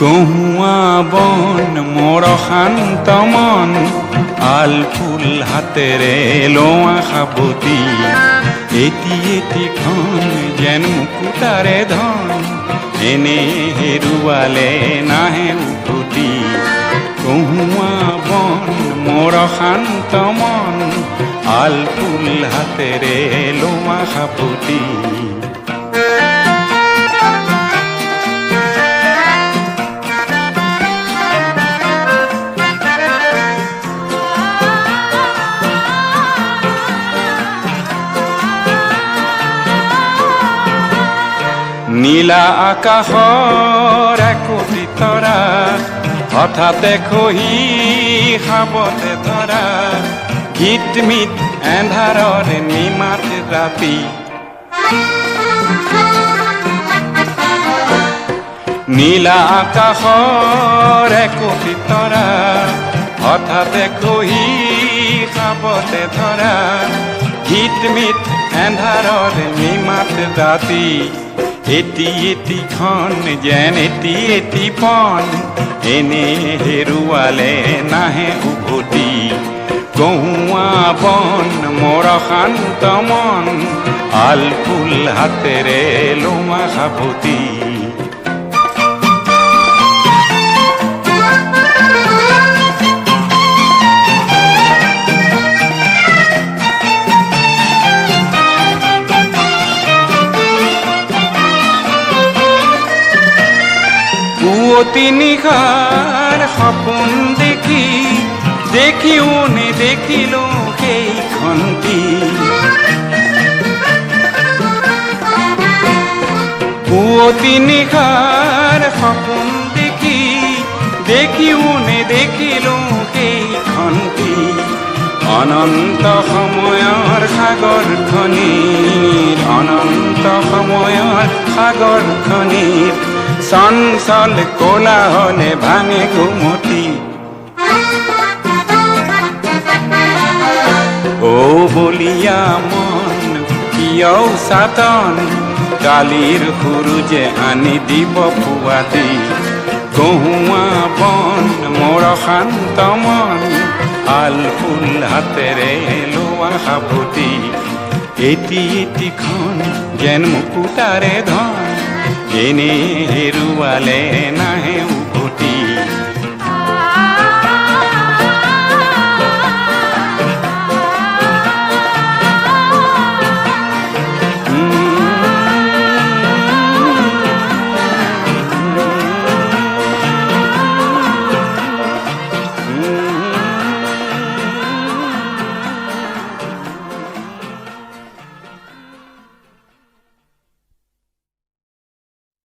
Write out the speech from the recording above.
কহুৱা বন মোৰ শান্ত মন আল ফুল হাতেৰে লোৱা সাবতি এটি এটিখন যেন মুকুতাৰে ধন এনে হেৰুৱালে নাহে উভতি কহুৱা বন মোৰ শান্ত মন আল ফুল হাতেৰে লোৱা সাবতি নীলা আকাশৰ একোটি তৰা হঠাতে খহি খাবতে ধৰা গীতমিত এন্ধাৰৰ নিমাত ৰাতি নীলা আকাশৰ একোটি তৰা হঠাতে খহি খাবতে ধৰা গীতমিত এন্ধাৰৰ নিমাত ৰাতি এটি এটিখন যেন এটি এটি পন এনে হেৰুৱালে নাহে উভতি কহুৱা বন মোৰ শান্ত মন আল ফুল হাতেৰে লোৱা সাবতি পুৱতি নিশাৰ সপোন দেখি দেখিও নেদেখিলো সেইখনটি পুৱতি নিশাৰ সপোন দেখি দেখিও নেদেখিলো সেইখনটি অনন্ত সময়ৰ সাগৰখনিৰ অনন্ত সময়ৰ সাগৰখনিৰ চঞ্চল কোলাহলে ভাঙে ঘুমতি ও বলিয়া মন কিয় সাতন কালিৰ সুৰুজে আনি দিব পুৱাতি কহুৱা বন মোৰ শান্ত মন আল ফুল হাতেৰে লোৱা সাবতি এটি এটিখন যেন মুকুতাৰে ধন এনে হেৰুৱালে নাহে